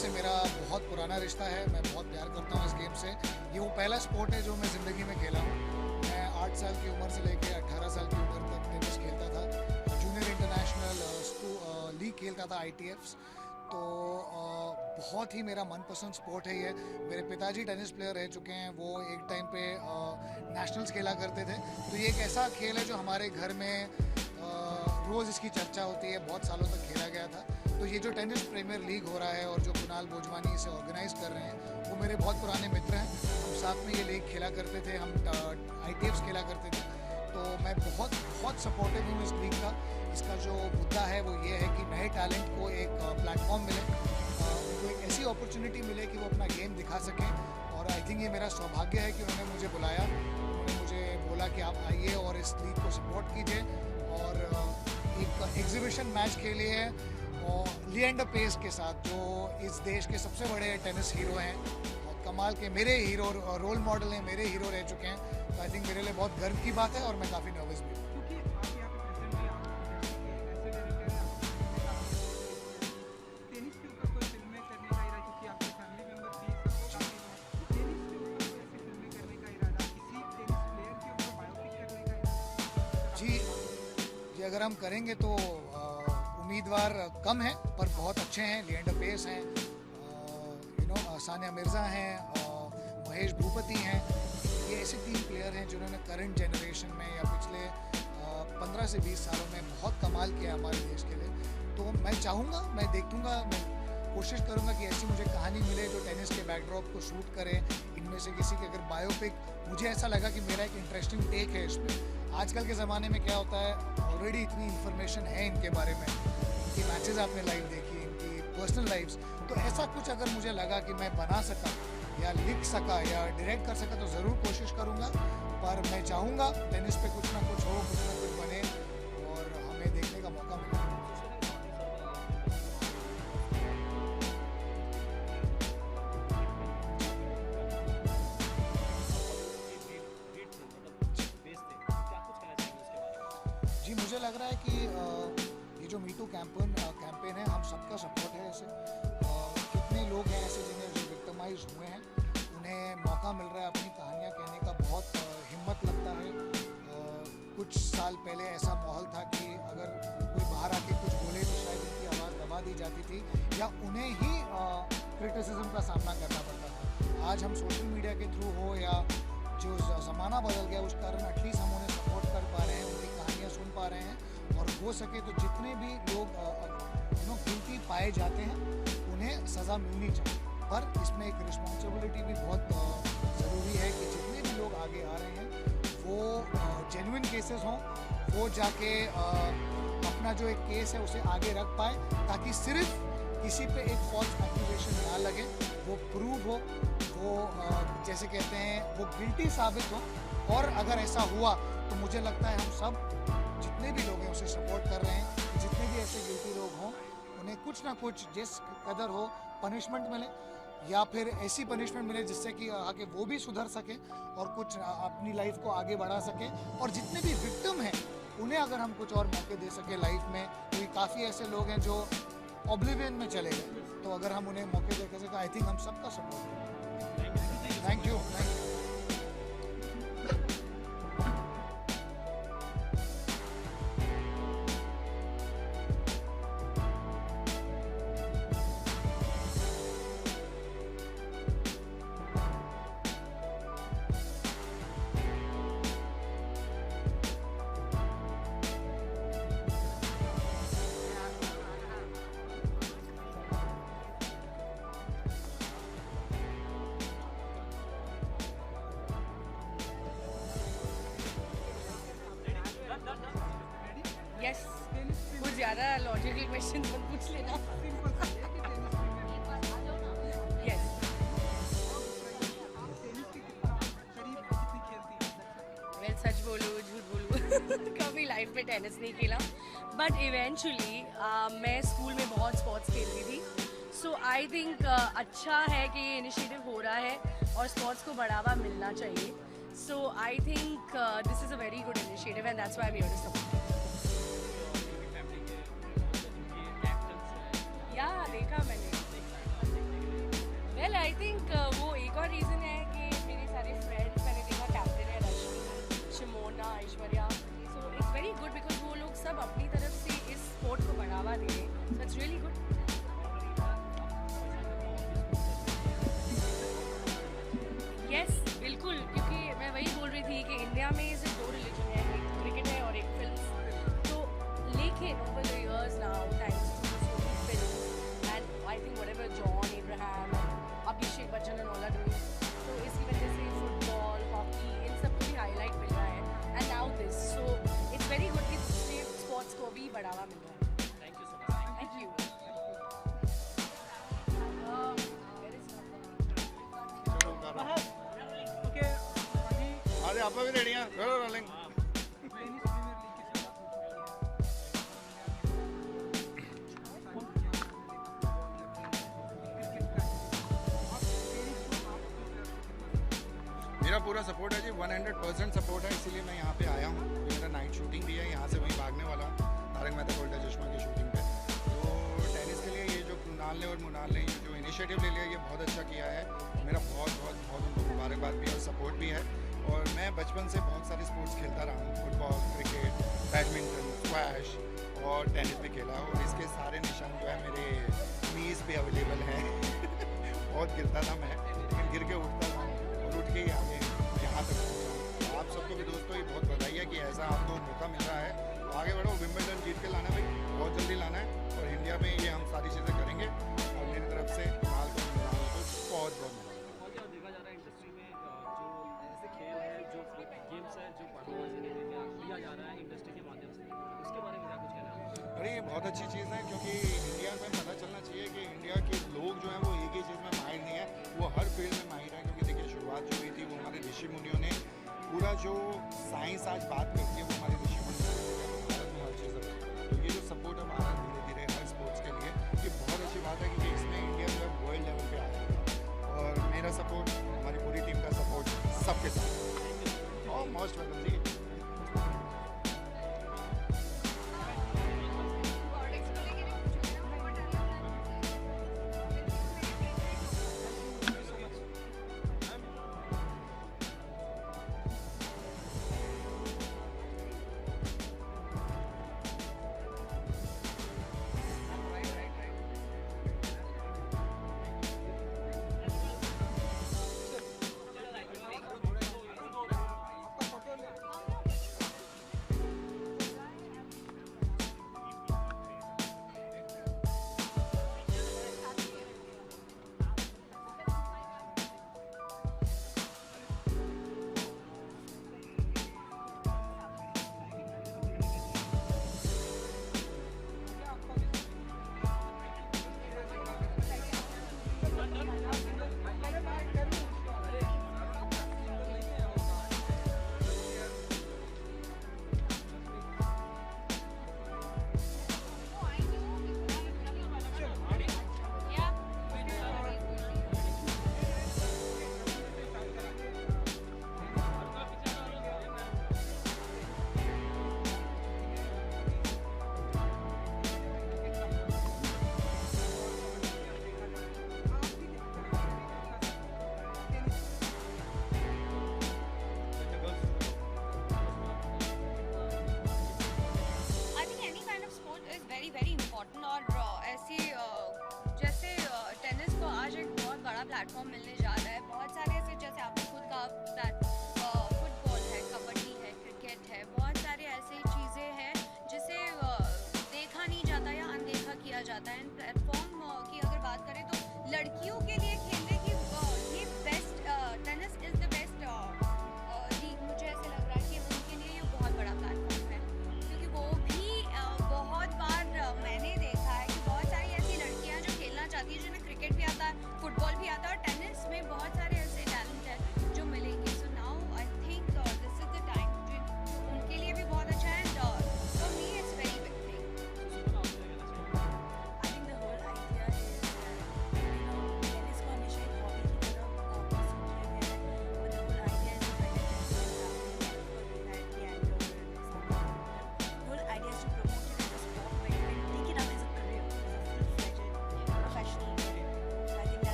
से मेरा बहुत पुराना रिश्ता है। मैं बहुत प्यार करता हूँ इस गेम से। ये वो पहला स्पोर्ट है जो मैं ज़िंदगी में खेला हूँ। मैं 8 साल की उम्र से लेकर 18 साल की उम्र तक टेनिस खेलता था। जूनियर इंटरनेशनल लीग खेलता था, ITFs। तो बहुत ही मेरा मनपसंद स्पोर्ट है ये। मेरे पिताजी टेनिस प्लेयर रह चुके हैं। वो एक टाइम पे नेशनल्स खेला करते थे। तो ये एक ऐसा खेल है जो हमारे घर में रोज़ इसकी चर्चा होती है। बहुत सालों तक खेला गया था। तो ये जो टेनिस प्रीमियर लीग हो रहा है और जो कुणाल बोजवानी इसे ऑर्गेनाइज कर रहे हैं, वो मेरे बहुत पुराने मित्र हैं। हम साथ में ये लीग खेला करते थे, हम ITFs खेला करते थे। तो मैं बहुत बहुत सपोर्टिव हूँ इस लीग का। इसका जो मुद्दा है वो ये है कि नए टैलेंट को एक प्लेटफॉर्म मिले, उनको एक ऐसी अपॉर्चुनिटी मिले कि वो अपना गेम दिखा सकें। और आई थिंक ये मेरा सौभाग्य है कि उन्होंने मुझे बुलाया। उन्होंने मुझे बोला कि आप आइए और इस लीग को सपोर्ट कीजिए। और एक एग्जीबिशन मैच खेलिए है और लिएंडर पेस के साथ, जो इस देश के सबसे बड़े टेनिस हीरो हैं और कमाल के मेरे हीरो रोल मॉडल हैं, मेरे हीरो रह चुके हैं। तो आई थिंक मेरे लिए बहुत गर्व की बात है और मैं काफ़ी नर्वस भी हूँ। जी, अगर हम करेंगे तो उम्मीदवार कम हैं पर बहुत अच्छे हैं। लिएंडर पेस हैं, सानिया मिर्ज़ा हैं, महेश भूपति हैं। ये ऐसे 3 प्लेयर हैं जिन्होंने करंट जनरेशन में या पिछले 15 से 20 सालों में बहुत कमाल किया हमारे देश के लिए। तो मैं चाहूँगा, मैं देखूँगा, मैं कोशिश करूँगा कि ऐसी मुझे कहानी मिले जो टेनिस के बैकड्रॉप को शूट करे। इनमें से किसी की अगर बायोपिक, मुझे ऐसा लगा कि मेरा एक इंटरेस्टिंग टेक है इसमें। आजकल के ज़माने में क्या होता है, ऑलरेडी इतनी इन्फॉर्मेशन है इनके बारे में, इनकी मैचेस आपने लाइव देखी, इनकी पर्सनल लाइव्स। तो ऐसा कुछ अगर मुझे लगा कि मैं बना सका या लिख सका या डायरेक्ट कर सका तो ज़रूर कोशिश करूँगा। पर मैं चाहूँगा टेनिस पे कुछ ना कुछ हो, कुछ ना कुछ बने और हमें देखने का मौका मिले। जी, मुझे लग रहा है कि ये जो मीटू कैंपेन है, हम सबका सपोर्ट है इसे। कितने लोग हैं ऐसे जिन्हें जो विक्टिमाइज हुए हैं, उन्हें मौका मिल रहा है अपनी कहानियाँ कहने का। बहुत हिम्मत लगता है। कुछ साल पहले ऐसा माहौल था कि अगर कोई बाहर आके कुछ बोले तो शायद उनकी आवाज़ दबा दी जाती थी या उन्हें ही क्रिटिसिज्म का सामना करना पड़ता था। आज हम सोशल मीडिया के थ्रू हो या जो ज़माना बदल गया उस कारण एटलीस्ट हम उन्हें सपोर्ट कर पा रहे हैं, उनकी कहानियाँ सुन पा रहे हैं। और हो सके तो जितने भी लोग गिल्टी पाए जाते हैं उन्हें सज़ा मिलनी चाहिए। पर इसमें एक रिस्पॉन्सिबिलिटी भी बहुत ज़रूरी है कि जितने भी लोग आगे आ रहे हैं वो जेन्युइन केसेस हों, वो जाके अपना जो एक केस है उसे आगे रख पाए, ताकि सिर्फ किसी पे एक फॉल्स एक्यूजेशन ना लगे, वो प्रूव हो, वो जैसे कहते हैं वो गिल्टी साबित हो। और अगर ऐसा हुआ तो मुझे लगता है हम सब जितने भी लोग हैं उसे सपोर्ट कर रहे हैं कि जितने भी ऐसे गिल्टी लोग हों उन्हें कुछ ना कुछ जिस कदर हो पनिशमेंट मिले, या फिर ऐसी पनिशमेंट मिले जिससे कि आगे वो भी सुधर सके और कुछ अपनी लाइफ को आगे बढ़ा सके। और जितने भी विक्टिम हैं उन्हें अगर हम कुछ और मौके दे सके लाइफ में, क्योंकि काफ़ी ऐसे लोग हैं जो ऑब्लिवियन में चले गए, तो अगर हम उन्हें मौके दे सके आई थिंक हम सबका सपोर्ट है। Thank you. यस, कुछ ज़्यादा लॉजिकल क्वेश्चन मत पूछ लेना। यस, वेल सच बोलूँ झूठ बोलूँ कभी लाइफ में टेनिस नहीं खेला, बट इवेंचुअली मैं स्कूल में बहुत स्पोर्ट्स खेलती थी। सो आई थिंक अच्छा है कि ये इनिशिएटिव हो रहा है और स्पोर्ट्स को बढ़ावा मिलना चाहिए। So I think this is a very good initiative and that's why I am here to support. या देखा मैंने। वेल आई थिंक वो एक और रीज़न है कि मेरे सारे फ्रेंड्स मैंने देखा कैप्टन है, Rashmi, Shimona, Aishwarya, so it's very good because वो लोग सब अपनी तरफ से इस स्पोर्ट को बढ़ावा दे रहे हैं, so it's really good. Yes बिल्कुल, क्योंकि मैं वही बोल रही थी कि इंडिया में सिर्फ दो रिलीजन है, एक क्रिकेट है और एक फिल्म. तो लेकिन over the years now thanks to so many films and I think whatever John Abraham Abhishek Bachchan and all are doing, तो इसकी वजह से फुटबॉल, हॉकी, इन सब को भी हाईलाइट मिल रहा है and now this, so it's very good कि दूसरे स्पोर्ट्स को भी बढ़ावा मिल रहा है. Thank you so much. Thank you. चलो करो ओके अभी आज आप भी रेडी हैं, करो रोलिंग. टेनिस प्रीमियर लीग की मेरा पूरा सपोर्ट है जी, 100% सपोर्ट है, इसीलिए मैं यहाँ पे आया हूँ. अभी मेरा नाइट शूटिंग भी है, यहाँ से वहीं भागने वाला हूँ तारक मेहता का उल्टा चश्मा की शूटिंग पे. तो टेनिस के लिए ये जो कुणाल ने और मुनाल ने ये जो इनिशिएटिव ले लिया, ये बहुत अच्छा किया है. मेरा बहुत बहुत बहुत उनको मुबारकबाद भी है और सपोर्ट भी है. और मैं बचपन से बहुत सारे स्पोर्ट्स खेलता रहा हूँ, फुटबॉल, क्रिकेट, बैडमिंटन, स्क्वैश और टेनिस भी खेला. और इसके सारे निशान जो है मेरे नीज पे अवेलेबल हैं. बहुत गिरता था मैं, लेकिन गिर के उठता था और उठ के ही आगे यहाँ तक पहुँचा. आप सबको भी दोस्तों ये बहुत बधाई है कि ऐसा आपको मौका मिल रहा है. तो आगे बढ़ो, विंबलडन जीत के लाना भाई, बहुत जल्दी लाना है. और इंडिया में ये हम सारी चीज़ें करेंगे. और मेरी तरफ से माल को बहुत बहुत बहुत ज़्यादा देखा जा रहा है इंडस्ट्री में जो ऐसे खेल है, जो गेम्स है, जो परफॉर्मेंस दिया जा रहा है इंडस्ट्री के माध्यम से, उसके बारे में क्या कुछ कहना है? अरे ये बहुत अच्छी चीज़ है, क्योंकि इंडिया में पता चलना चाहिए कि इंडिया के लोग जो हैं वो एक ही चीज़ में माहिर नहीं है, वो हर फील्ड में माहिर है. क्योंकि देखिए शुरुआत जो हुई थी वो हमारे ऋषि मुनियों ने पूरा जो साइंस आज बात करती है वो हमारे ऋषि मुनियों ने किया. तो भारत में हर चीज़ है. तो ये जो सपोर्ट है भारत धीरे धीरे हर स्पोर्ट्स के लिए, ये बहुत अच्छी बात है क्योंकि इसमें इंडिया जो है वर्ल्ड लेवल पे आया है. और मेरा सपोर्ट, हमारी पूरी टीम का सपोर्ट सबके साथ. और most welcome ji.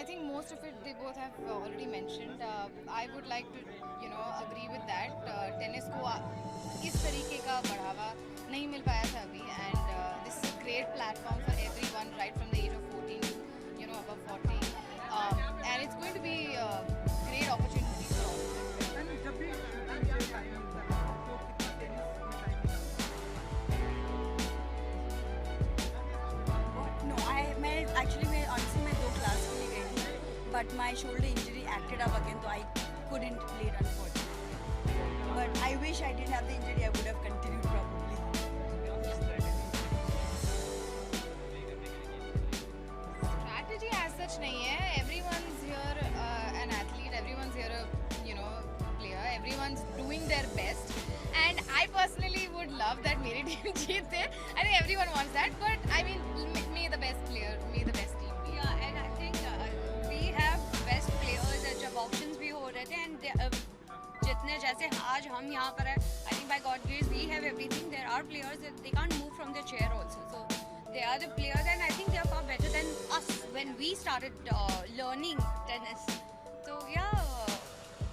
I think most of it they both have already mentioned. I would like to, agree with that. Tennis को इस तरीके का बढ़ावा नहीं मिल पाया था अभी, and this is a great platform for everyone, right from the age of 14 to above 40, and it's going to be a great opportunity for all of them. No, मैं honestly मैं 2 क्लास के लिए गई थी, but my shoulder injury acted up again, so I couldn't play it unfortunately. But I wish I didn't have the injury, I would have continued probably. Strategy as such नहीं है. Everyone's here an athlete. Everyone's here a player. Everyone's doing their best. And I personally would love that मेरी team जीते. I think everyone wants that. But I mean, me the best player, me the best team. Yeah, and I think we have best players. जब auctions भी हो रहे थे and जितने जैसे आज हम यहाँ पर हैं, I think by God grace we have everything. There are players that they can't move from their chair also. So they are the players and I think they are far better than us when we started learning tennis. So yeah,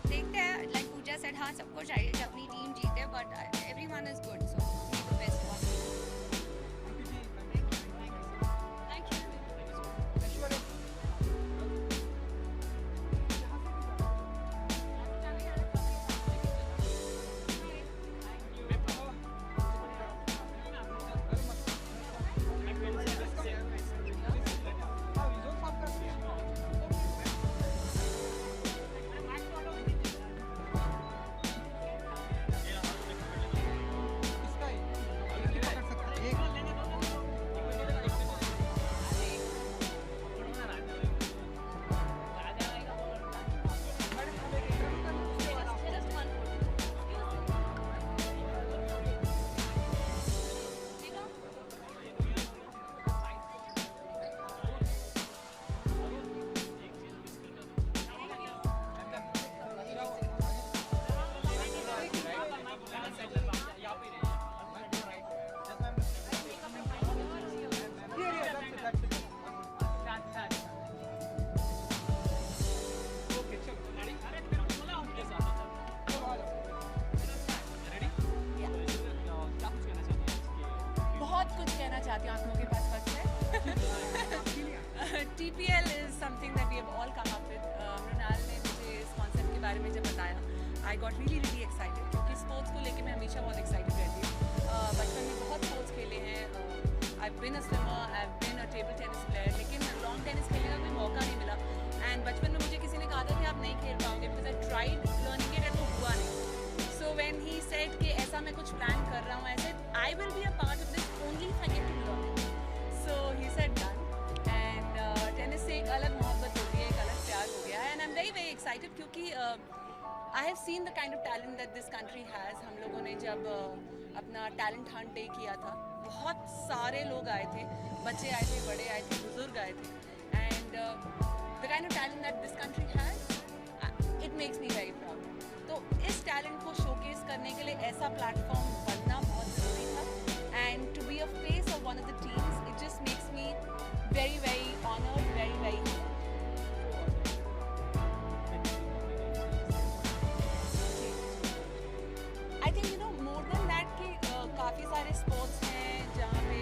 देखते हैं. Like Pooja said, हाँ सबको चाहिए कि अपनी team जीते, but everyone is good. So be the best one. Thank you. Aishwarya. TPL is something that we have all come up with. Mrinal ने मुझे इस कॉन्सेप्ट के बारे में जब बताया, I got really excited क्योंकि स्पोर्ट्स को लेके मैं हमेशा बहुत एक्साइटेड रहती हूँ. बचपन में बहुत स्पोर्ट्स खेले हैं. I've been a swimmer, I've been a table tennis player, लेकिन लॉन्ग टेनिस खेलने का कोई मौका नहीं मिला. एंड बचपन में मुझे किसी ने कहा था कि आप नहीं खेल पाओगे because I tried learning it and वो हुआ नहीं. So when he said कि ऐसा मैं कुछ प्लान कर रहा हूँ, I said I will be a part of this only if I get to learn it. So he said done. Tennis से एक अलग मोहब्बत हो गई है, एक अलग प्यार हो गया है. And I am very excited क्योंकि I have seen the kind of talent that this country has. हम लोगों ने जब अपना टैलेंट हंट डे किया था, बहुत सारे लोग आए थे, बच्चे आए थे, बड़े आए थे, बुजुर्ग आए थे. And the kind of talent that this country has, it makes me very proud. तो इस टैलेंट को शोकेस करने के लिए ऐसा प्लेटफॉर्म बनना बहुत ज़रूरी था. And to be a face of one of the teams, it just makes me very honored, very I think more than that कि काफ़ी सारे स्पोर्ट्स हैं जहाँ पे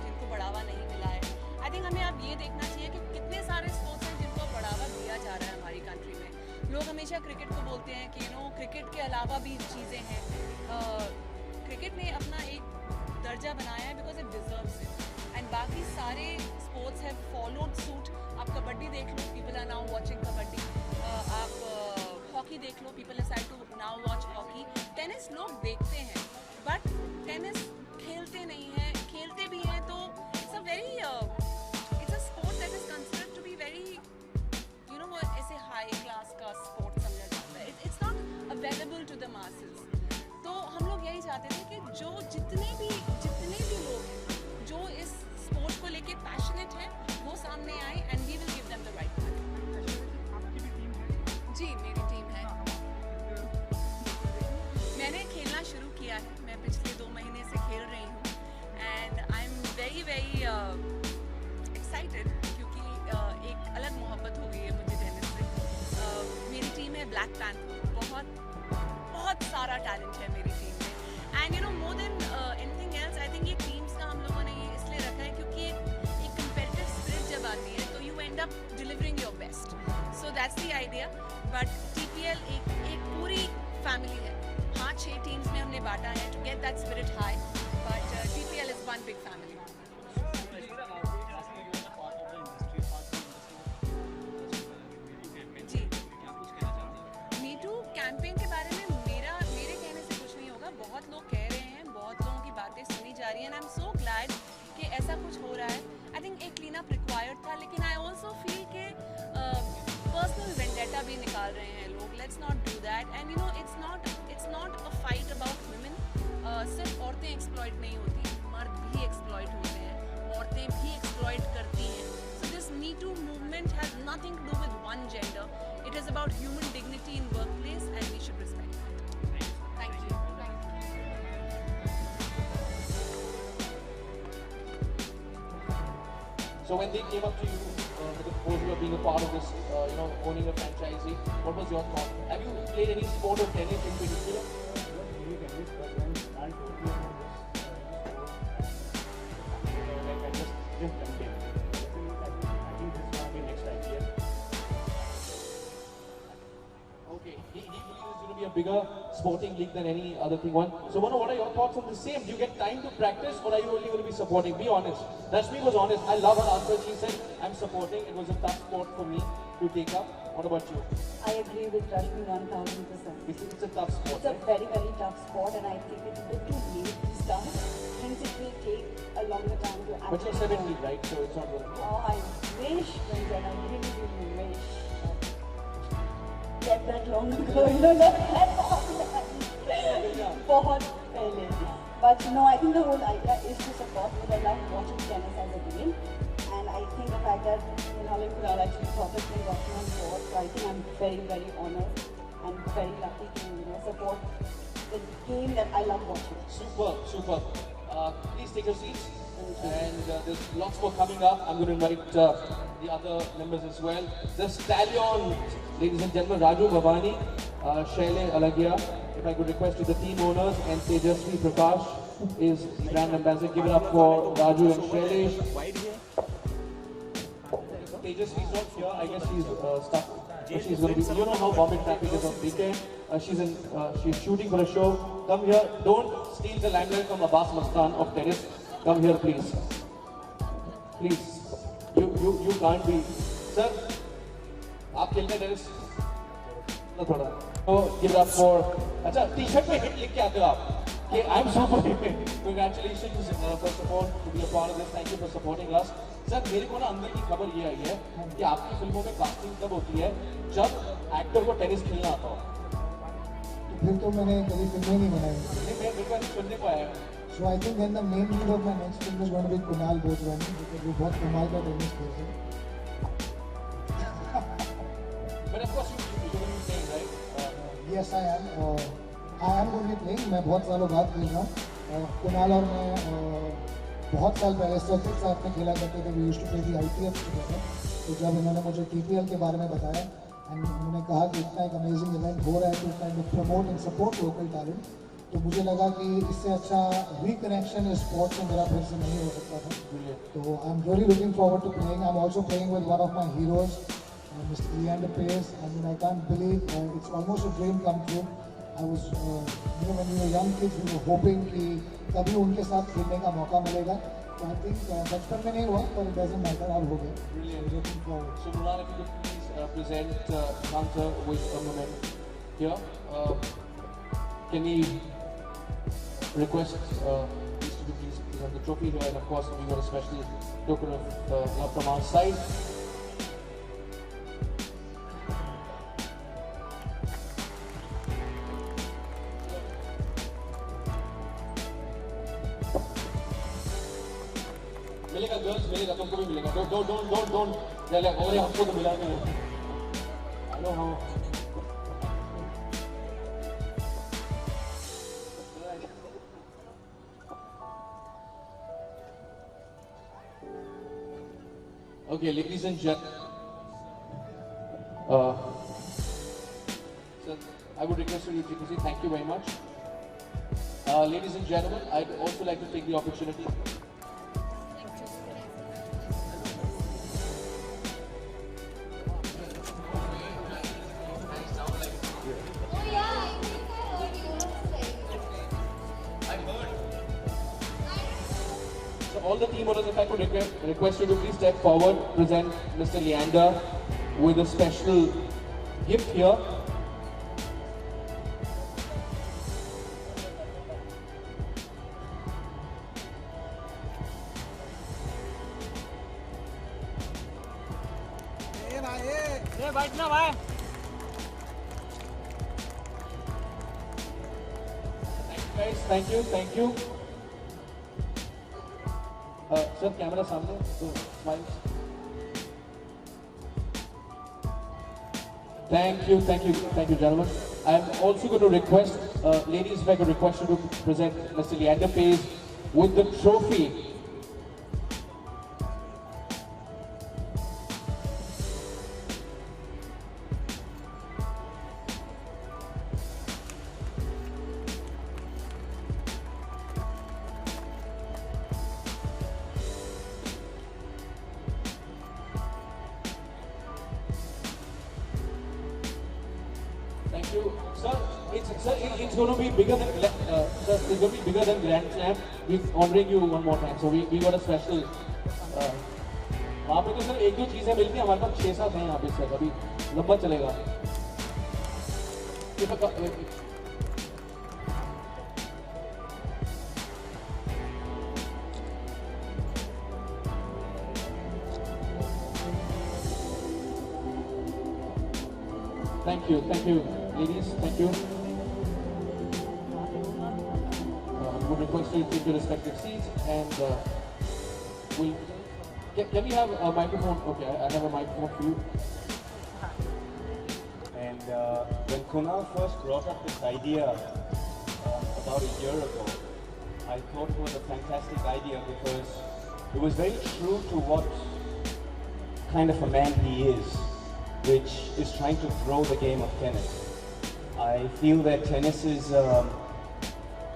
जिनको बढ़ावा नहीं मिला है. I think हमें अब ये देखना चाहिए कि कितने सारे स्पोर्ट्स हैं जिनको बढ़ावा दिया जा रहा है हमारी कंट्री में. लोग हमेशा क्रिकेट को बोलते हैं कि क्रिकेट के अलावा भी चीज़ें हैं. क्रिकेट ने अपना एक दर्जा बनाया है because it deserves it. And बाकी सारे स्पोर्ट्स हैव फॉलोड सूट. आप कबड्डी देख लो, people are now watching kabaddi. आप हॉकी देख लो, people decide to now watch hockey. Tennis लोग देखते हैं बट टेनिस खेलते नहीं हैं. खेलते भी हैं तो it's a sport that is considered to be very ऐसे हाई क्लास का स्पोर्ट समझा जाता है. It's not available to the masses. तो हम लोग यही चाहते थे कि जो जितने भी लोग हैं जो इस स्पोर्ट को लेके पैशनेट हैं, वो सामने आए and we will give them the right platform. जी, मेरी टीम है. मैंने खेलना शुरू किया है. मैं पिछले 2 महीने से खेल रही हूँ. And I am very delivering your best. So that's the idea. But TPL एक पूरी family है. हाँ 6 teams में हमने बांटा है to get that spirit high. But TPL is one big family. जी Me Too कैंपेन के बारे में मेरे कहने से कुछ नहीं होगा. बहुत लोग कह रहे हैं, बहुत लोगों की बातें सुनी जा रही हैं. And I'm so glad कि ऐसा कुछ हो रहा है. I think एक clean up required था, लेकिन I also feel कि personal vendetta भी निकाल रहे हैं लोग. Let's not do that. And you know it's not a fight about women. सिर्फ औरतें exploit नहीं होती, मर्द भी exploit होते हैं, औरतें भी exploit करती हैं. So this Me Too movement has nothing to do with one gender. It is about human dignity in workplace, and we should respect that. Thank you. So when they came up to you with the proposal of being a part of this, owning a franchisee, what was your thought? Have you played any sport or tennis in particular? Okay, he believes it's going to be a bigger sporting league than any other thing one. So Mano, what are your thoughts on the same? Do you get time to practice, or are you only going to be supporting? Be honest. Rashami was honest. I love her answer. She said, I'm supporting. It was a tough sport for me to take up. What about you? I agree with Rashmi 1000%. It's a tough sport, It's a very, very tough sport, and I think it's a bit too late to start. Since it will take a longer time to but you're 17, right? So it's not going to. Oh, I wish, Ranjan, I really, really wish. Get that long ago, not that long. बहुत पहले. But no, I think the whole idea is to support, because I love watching tennis as a game. And I think the fact that Holland Kunal actually thought of me watching on board, so I think I'm very, very honored and very lucky to support the game that I love watching. Super. Please take your seats. And there's lots more coming up. I'm going to invite the other members as well. The Stallion, ladies and gentlemen, Raju Bhavani, Shaile Alagia. If I could request to the team owners, and Tejasvi Prakash is the brand ambassador. Give it up for Raju and Shaile. Tejasvi is not here. I guess she's stuck. But she's going to be. You know how Bombay traffic is on weekend. She's shooting for a show. Come here. Don't steal the limelight from Abbas Mastan of tennis. Come here, please. Please. You can't be. Sir, आप खेलते हैं tennis? ना थोड़ा. So give it up for. अच्छा, T-shirt पे hit लिख के आते हो आप. Okay, I'm super happy. Congratulations first of all to be a part of this. Thank you for supporting us. Sir मेरे को ना अंदर की खबर ये आई है कि आपकी फिल्मों में कास्टिंग तब होती है जब एक्टर को टेनिस खेलना आता हो. फिर तो मैंने कभी फिल्में नहीं बनाई. मेरे को ऐसे सुनने को आया है. So I think then the main lead of my next film is going to be Kunal Bijlani, because वो बहुत कमाल का टेनिस खेलते हैं. But of course you're going to be playing, right? Yes, I am. I am going to be playing. मैं बहुत सालों बाद खेल रहा हूँ. कुणाल और मैं बहुत साल पहले सर्किट साथ में खेला करते थे. We used to play the IPL together. तो जब इन्होंने मुझे TPL के बारे में बताया, and उन्होंने कहा कि इतना एक अमेजिंग इवेंट हो रहा है to kind of promote and support local talent, तो मुझे लगा कि इससे अच्छा रिकनेक्शन इस स्पोर्ट से मेरा फिर से नहीं हो सकता था. तो I am really looking forward to playing. I am also playing with one of my heroes, mister Leander Paes. I mean, I can't believe it's almost a dream come true. I was, when we were young kids, we were hoping कि कभी उनके साथ खेलने का मौका मिलेगा. So I think बचपन में नहीं हुआ, but it doesn't matter, अब हो गया. Brilliant. Looking forward. So Murad, if you could please present Hunter with a moment here. Can we request these to be please present the trophy here, and of course we got a special token of love from our side. मिलेगा girls, मिलेगा तुमको भी मिलेगा. Don't अरे हमको तो मिला नहीं. I know how. Okay, ladies and gentlemen, so I would request you to say thank you very much. Ladies and gentlemen, I'd also like to take the opportunity. bowlers, if I could request you to please step forward, present Mr. Leander with a special gift here. बैठना भाई। Guys, thank you, thank you. Sir, camera सामने, so smiles. Thank you, gentlemen. I'm also going to request, ladies, if I could request you to present Mr. Leander Pays with the trophy. Thank you, sir. It's going to be bigger than sir. It's going to be bigger than Grand Slam. We're honoring you one more time. So we got a special. वहाँ पे तो sir एक दो चीजें मिलती हैं, हमारे पास 6-7 हैं यहाँ पे सर, अभी लंबा चलेगा. Thank you, ladies, thank you. I would request you to take your respective seats and can we have a microphone? Okay, I have a microphone for you. And when Kunal first brought up this idea about a year ago, I thought it was a fantastic idea because it was very true to what kind of a man he is, which is trying to grow the game of tennis. I feel that tennis is a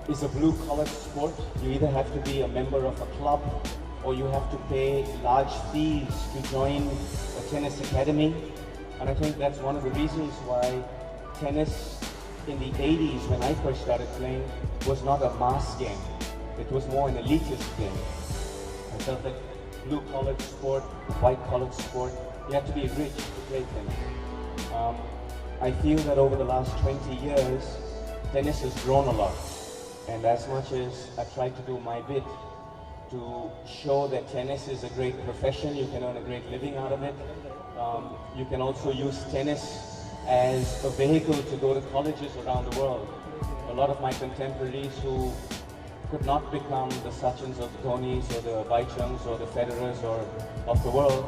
blue-collar sport. You either have to be a member of a club or you have to pay large fees to join a tennis academy. And I think that's one of the reasons why tennis in the 80s, when I first started playing, was not a mass game. It was more an elitist game. I felt that blue-collar sport, white-collar sport, you have to be rich to play tennis. I feel that over the last 20 years, tennis has grown a lot. And as much as I try to do my bit to show that tennis is a great profession, you can earn a great living out of it. You can also use tennis as a vehicle to go to colleges around the world. A lot of my contemporaries who could not become the Sachins or the Dhoni's or the Baichungs or the Federers or of the world,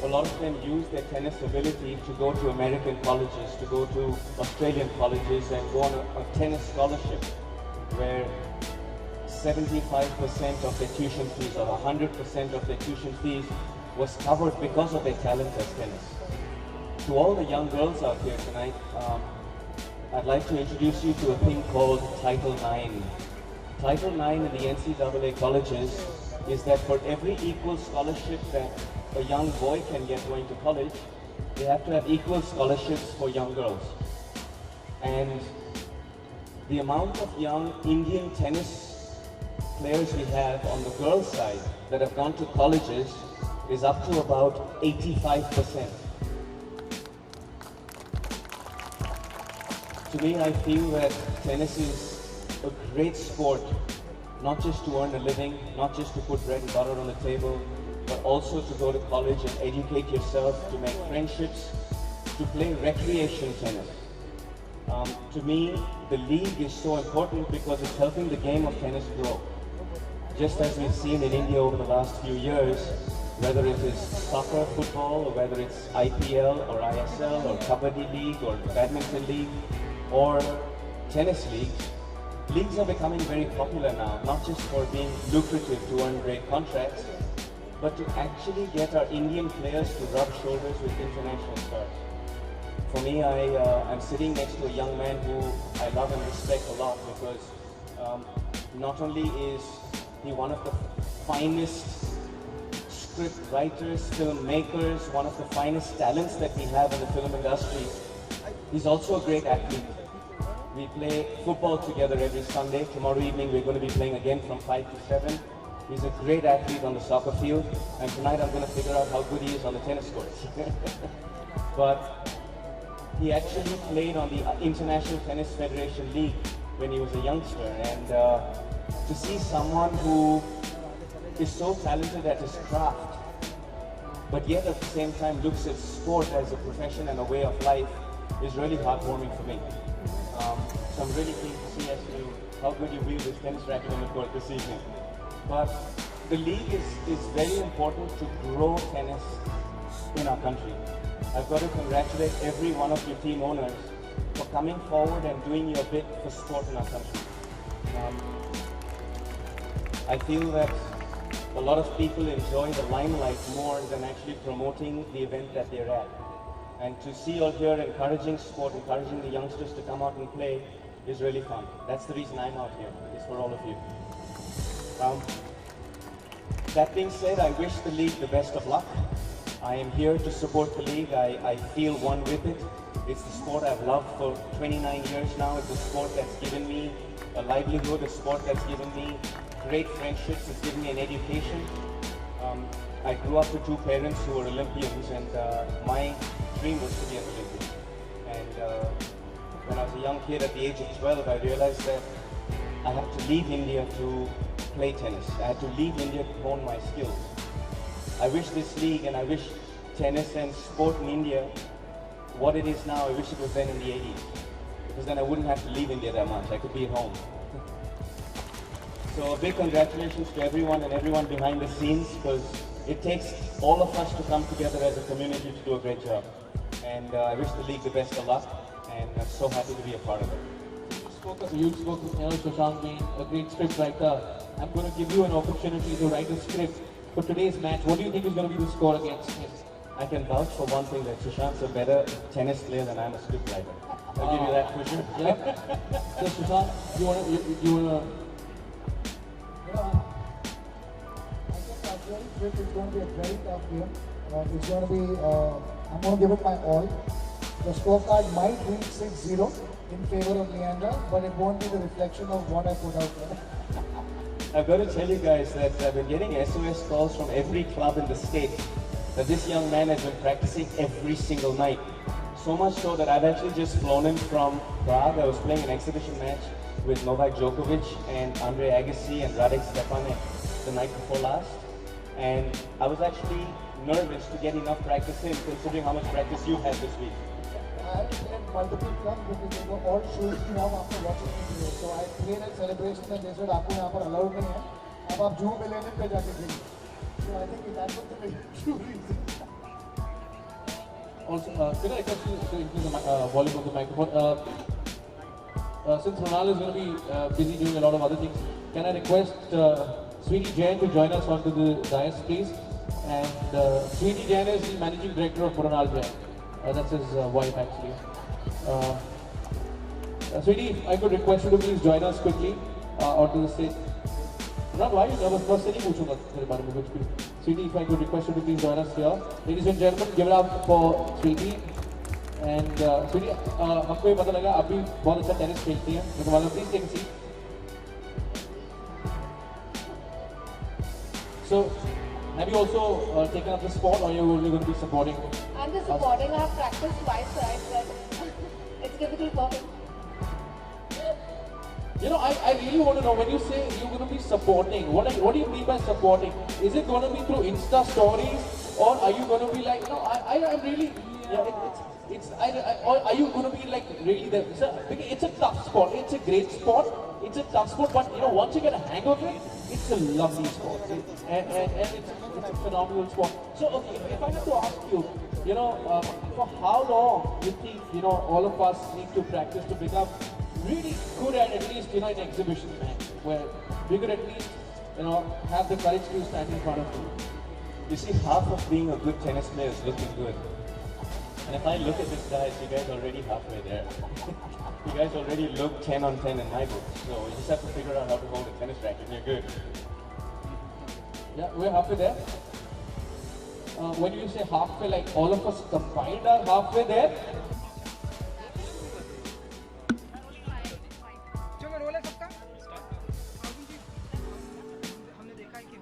a lot of them use their tennis ability to go to American colleges, to go to Australian colleges and go on a tennis scholarship where 75% of their tuition fees or 100% of their tuition fees was covered because of their talent as tennis. To all the young girls out here tonight, I'd like to introduce you to a thing called Title IX. Title IX in the NCAA colleges is that for every equal scholarship that a young boy can get going to college, they have to have equal scholarships for young girls. And the amount of young Indian tennis players we have on the girls' side that have gone to colleges is up to about 85%. To me, I feel that tennis is a great sport, not just to earn a living, not just to put bread and butter on the table, but also to go to college and educate yourself, to make friendships, to play recreation tennis. To me, the league is so important because it's helping the game of tennis grow. Just as we've seen in India over the last few years, whether it is soccer, football, or whether it's IPL or ISL or Kabaddi League or Badminton League or tennis leagues, leagues are becoming very popular now, not just for being lucrative to earn great contracts, but to actually get our Indian players to rub shoulders with international stars. For me, I'm sitting next to a young man who I love and respect a lot because not only is he one of the finest script writers, filmmakers, one of the finest talents that we have in the film industry, he's also a great athlete. We play football together every Sunday. Tomorrow evening we're going to be playing again from 5 to 7. He's a great athlete on the soccer field, and tonight I'm going to figure out how good he is on the tennis courts. But he actually played on the International Tennis Federation League when he was a youngster, and to see someone who is so talented at his craft, but yet at the same time looks at sport as a profession and a way of life is really heartwarming for me. So I'm really keen to see as to how good you wield this tennis racket on the court this evening. But the league is very important to grow tennis in our country. I've got to congratulate every one of your team owners for coming forward and doing your bit for sport in our country. I feel that a lot of people enjoy the limelight more than actually promoting the event that they're at. And to see you here encouraging sport, encouraging the youngsters to come out and play is really fun. That's the reason I'm out here, is for all of you. That being said, I wish the league the best of luck. I am here to support the league. I feel one with it. It's the sport I've loved for 29 years now. It's a sport that's given me a livelihood, a sport that's given me great friendships, it's given me an education. I grew up with two parents who were Olympians, and my dream was to be an Olympian. And when I was a young kid at the age of 12, I realized that I had to leave India to play tennis. I had to leave India to hone my skills. I wish this league, and I wish tennis and sport in India what it is now. I wish it was then in the 80s, because then I wouldn't have to leave India that much. I could be at home. So a big congratulations to everyone and everyone behind the scenes, because it takes all of us to come together as a community to do a great job. And I wish the league the best of luck, and I'm so happy to be a part of it. You spoke with Shashank being a great script writer. I'm going to give you an opportunity to write a script for today's match. What do you think is going to be the score against him? I can vouch for one thing, that Shashank's a better tennis player than I'm a script writer. I'll give you that for sure. Yeah. So Shashank, you wanna I think it's going to be a very tough game. It's going to be, I'm going to give it my all. The scorecard might reach 6-0 in favor of Leandra, but it won't be the reflection of what I put out there. I've got to tell you guys that I've been getting SOS calls from every club in the state that this young man has been practicing every single night. So much so that I've actually just flown in from Prague. I was playing an exhibition match with Novak Djokovic and Andre Agassi and Radek Stepanek the night before last. And I was actually nervous to get enough practice in, considering how much practice you had this week. I played multiple clubs because they were all showing me off after watching the video. So I played at celebration and they said, "आपको यहाँ पर allowed नहीं है, अब आप Zoom मिलेने पे जाके खेलिए." So I think that was the true reason. also, can I request you to increase the volume of the microphone? Since Ronald is going to be busy doing a lot of other things, can I request Sweetie Jain to join us onto the dais, please? And Sweetie Jain is the managing director of Ronald Jain. That's his wife, actually. Sweetie, if I could request you to please join us quickly onto the stage. Ronald, why are you nervous? First, I will ask you. Sweetie, if I could request you to please join us here. Ladies and gentlemen, give it up for Sweetie. And Sweetie, हमको ये पता लगा आप भी बहुत अच्छा tennis खेलती हैं. तो तुम्हारा please take a seat. So, have you also taken up the sport, or are you only going to be supporting? I'm just supporting. I have practiced twice, right? But it's difficult for me. You know, I really want to know, when you say you're going to be supporting, what do you mean by supporting? Is it going to be through Insta stories, or are you going to be like, no, I'm really, or are you going to be like really there? It's a tough sport. It's a great sport. It's a tough sport, but you know, once you get a hang of it, it's a lovely sport, and it's a phenomenal sport. So, okay, if I have to ask you, you know, for how long you think, you know, all of us need to practice to become really good at least, you know, an exhibition match, where we could at least, you know, have the courage to stand in front of you? You see, half of being a good tennis player is looking good. And if I look at this guys, you guys are already halfway there. You guys already look 10 on 10 in my book. So you just have to figure out how to hold a tennis racket and you're good. Yeah, we're halfway there. When you say halfway, like all of us combined are halfway there? जो role है सबका अर्जुन जी हमने देखा है कि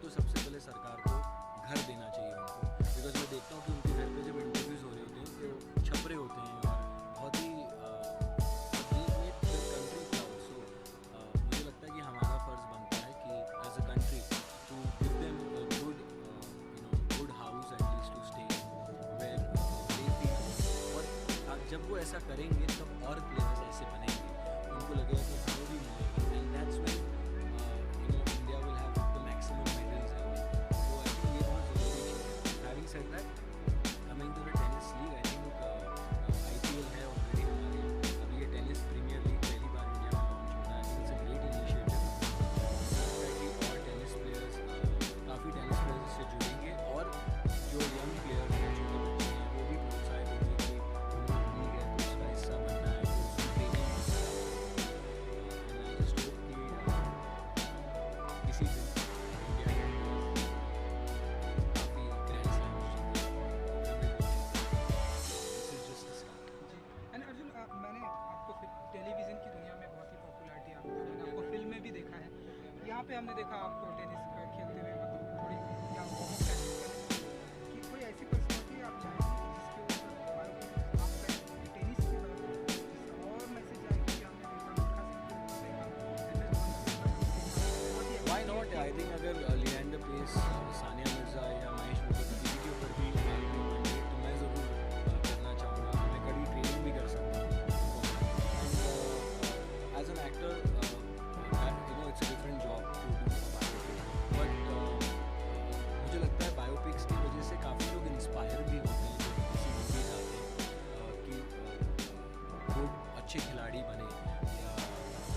तो सबसे पहले सरकार को घर देना चाहिए उनको, बिकॉज मैं देखता हूँ कि उनके घर पे जब इंटरव्यूज़ हो रहे होते हैं तो छपरे होते हैं और बहुत ही कंट्री प्राउड। सो मुझे लगता है कि हमारा फ़र्ज़ बनता है कि as a country to give them good house at least to stay where they feel. और जब वो ऐसा करेंगे तब और प्लेयर्स ऐसे बनेंगे, उनको लगेगा कि हमें भी मिलेगा, and that's when India will have the maximum medals ever. तो आई थिंक ये बहुत ज़रूरी चीज़ है। Having said that, coming to the tennis league, I think IPL है ऑलरेडी हमारे, अभी ये टेनिस प्रीमियर लीग पहली बार इंडिया में लॉन्च हो रहा है। It's a great initiative. और टेनिस प्लेयर्स, काफ़ी टेनिस प्लेयर्स इससे जुड़ेंगे और जो यंग प्लेयर्स हैं, छोटे बच्चे हैं, वो भी प्रोत्साहित होंगे कि लीग है तो उसका हिस्सा बनना है, तो उसकी ट्रेनिंग होगी। एंड आई जस्ट होप कि किसी दिन इंडिया के काफ़ी ग्रैंड स्लैम्स जीते। This is just the start. And Arjun, मैंने आपको टेलीविज़न की दुनिया में बहुत ही पॉपुलैरिटी आपको फिल्म में भी देखा है, यहाँ पे हमने देखा आपको टेनिस खेलते हुए, मतलब थोड़ी क्या वार्म अप कि कोई ऐसी पर्सनैलिटी आप चाहेंगे जिसके ऊपर बायोपिक आप करें टेनिस के बारे में, और मैसेज आए कि हमने देखा मिल्खा सिंह के ऊपर देखा, Why not? I think अगर लिएंडर पेस, सानिया मिर्ज़ा या महेश भूपति किसी के ऊपर भी बने तो मैं ज़रूर करना चाहूँगा। मैं कड़ी ट्रेनिंग भी कर सकता हूँ। And as an actor it's a different job to do biopic, but मुझे लगता है बायोपिक्स की वजह से काफ़ी लोग इंस्पायर भी होते हैं जब किसी मूवीज आते हैं कि लोग अच्छे खिलाड़ी बने, या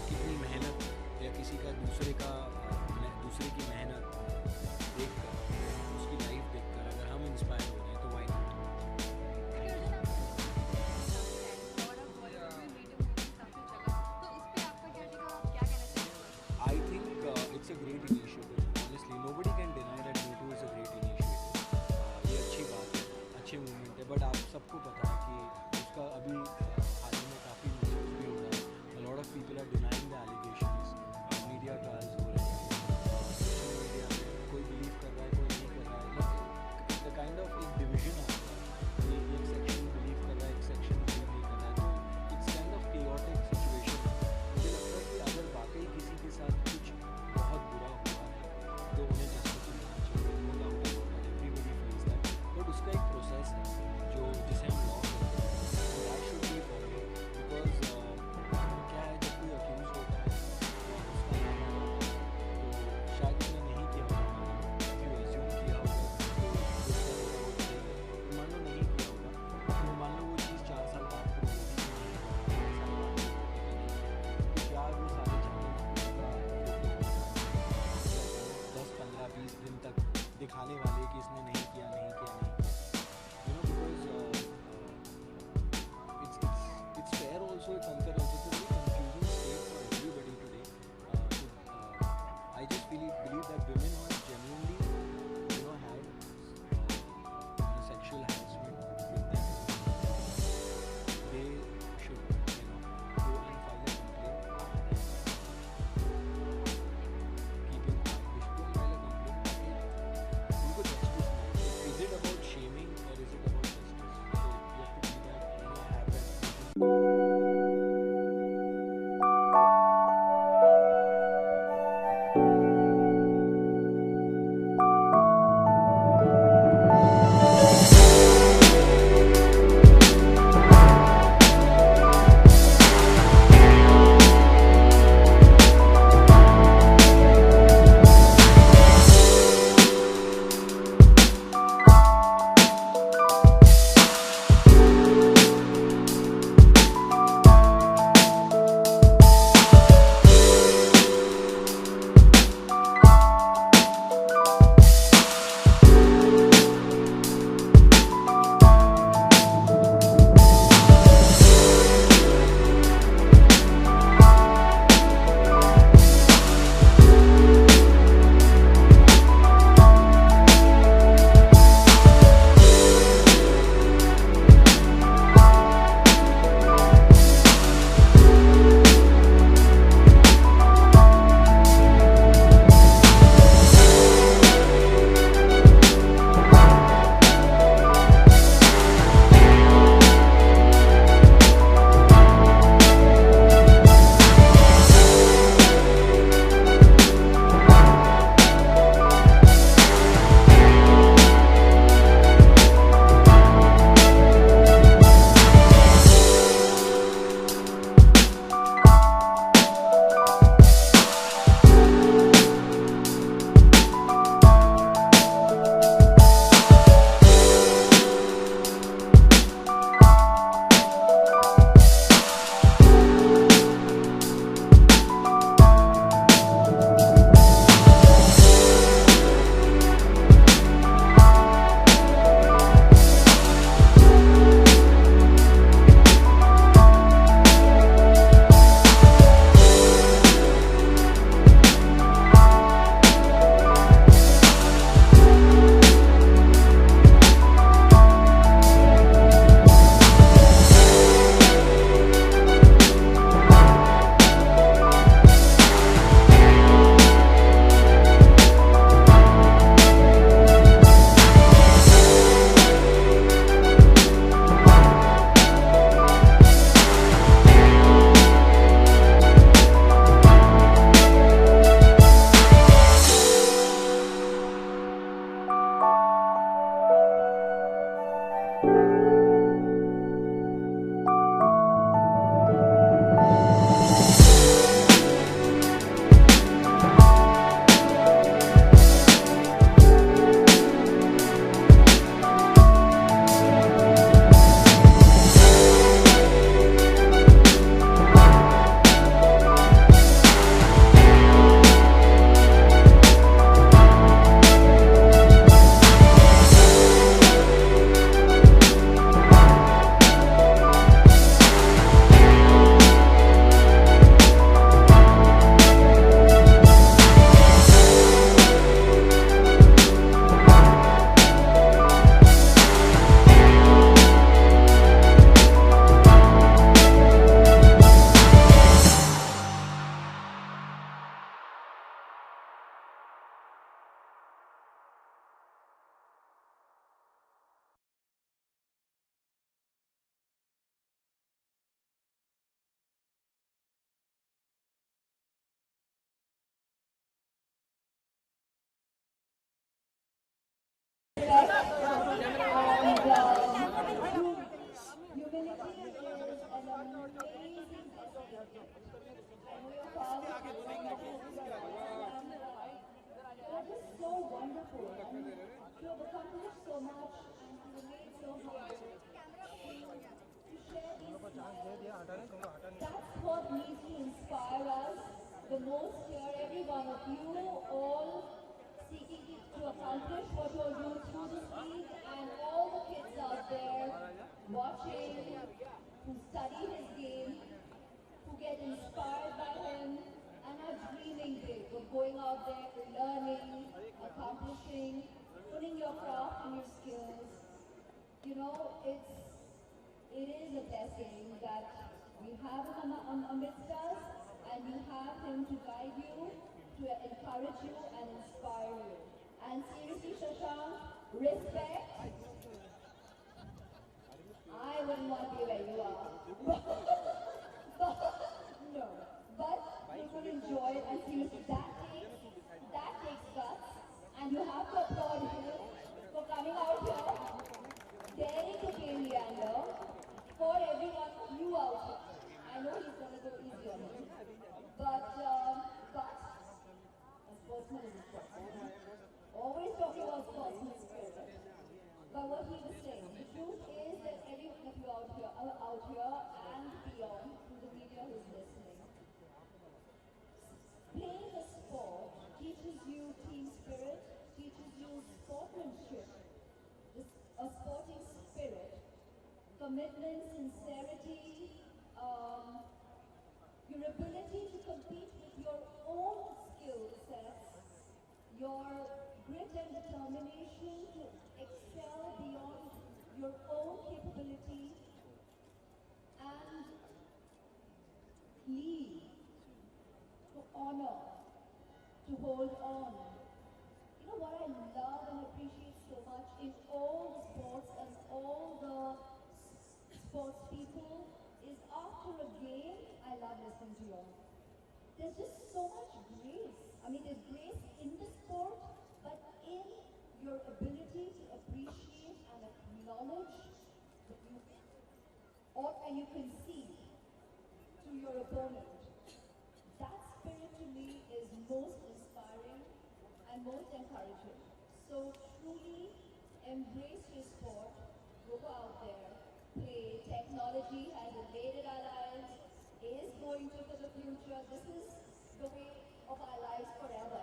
कितनी मेहनत, या किसी का दूसरे की मेहनत देखकर, उसकी लाइफ देखकर अगर हम इंस्पायर हो जाए तो why not. I think it's a great initiative. Honestly, nobody can deny that Me2 is a great initiative. ये अच्छी बात है, अच्छे मूवमेंट है, बट आप सबको पता है कि उसका अभी हाल ही में काफ़ी न्यूज़ भी हो रहा है। A lot of people are denying the allegations. Media trials हो रहे हैं, सोशल मीडिया में कोई बिलीव कर रहा है, कोई नहीं कर रहा है। द काइंड ऑफ एक डिवीजन आता है, एक सेक्शन बिलीव कर रहा है, एक सेक्शन बिलीव नहीं कर रहा है, तो it's kind of chaotic situation. मुझे लगता है कि अगर वाकई किसी के साथ कुछ बहुत बुरा हुआ है तो उन्हें जस्टिस मिलना चाहिए, no doubt about that, everybody feels that, but उसका एक प्रोसेस है जिसे हम लॉ कहते हैं, that should be followed. Because क्या है, जब कोई अक्यूज होता है और उसका नाम आता है तो शायद उसने नहीं किया होगा, एज्यूम किया होगा, तो मान लो नहीं किया होगा, तो मान लो वो चीज़ 4 साल बाद प्रूव होगी कि नहीं, 5 साल बाद प्रूव होगी कि नहीं, तो क्या वो सारे चैनल 10-15-20 दिन तक दिखाने वाले कि इसने नहीं किया, नहीं किया, नहीं किया, because it's fair also, it's unfair also, it's a very confusing state for everybody today. I just believe that women who have genuinely had sexual harassment with them, they should go and file a complaint rather than keeping quiet. They should go and file a complaint ताकि उनको justice मिले। have accomplished so much and you have made so humble to share these smiles. That's what needs to inspire us the most here. Every one of you, all seeking to accomplish what you're doing through this league, and all the kids out there watching, who study his game, who get inspired by him, and are dreaming big of going out there, learning, accomplishing, putting your craft and your skills. You know, it is a blessing that we have him amidst us, and you have him to guide you, to encourage you and inspire you. And seriously, Shashank, respect. I wouldn't want to be where you are. No. But you will enjoy it, and seriously, that takes guts. And you have to applaud him for coming out here, daring to play Leander for everyone of you out here. I know he's going to go easy on you. But a sportsman is a sportsman. Always talking about sportsman spirit. But what he was saying, the truth is that every one of you out here and beyond, through the media who's listening, playing a sport teaches you team spirit, teaches you sportsmanship, a sporting spirit, commitment, sincerity, your ability to compete with your own skill sets, your grit and determination to excel beyond your own capability, and lead, to honor, to hold on. You know what I love and appreciate so much in all the sports and all the sports people is after a game, I love listening to you all. There's just so much grace. I mean, there's grace in the sport, but in your ability to appreciate and acknowledge that and you concede to your opponent. That spirit to me is most inspiring and most encouraging. So truly embrace your sport, go out there, play. Technology has invaded our lives, is going to for the future. This is the way of our lives forever,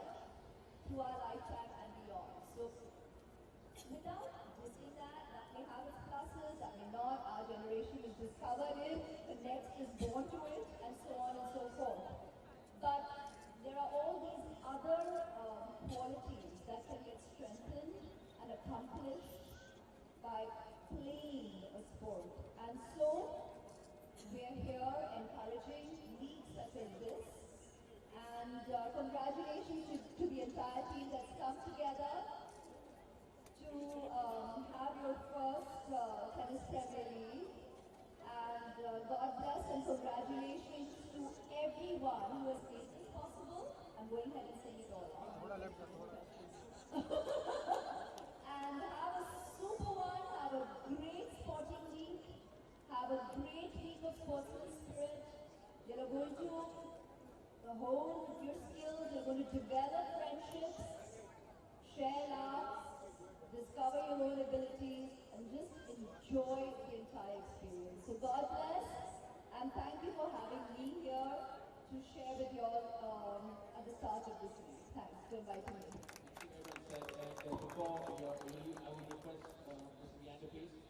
through our lifetime and beyond. So without dissing that may have its pluses, that may not. Our generation is discovered it, the next is born to it, and so on and so forth. But there are all these other qualities that can get strengthened and accomplished by playing a sport. And so we are here encouraging leagues such as this. And congratulations to the entire team that's come together to have your first tennis Premier League. And God bless and congratulations to everyone who has made this possible. I'm going ahead and saying it all. And have a super one, have a great sporting week, have a great week of sportsman spirit. You're going to hone your skills, you're going to develop friendships, share laughs, discover your own abilities, and just enjoy the entire experience. So God bless, and thank you for having me here to share with you all at the start of this week. Thanks for inviting me. Thank you very much. And before your release, I would request Mr. Leander, please.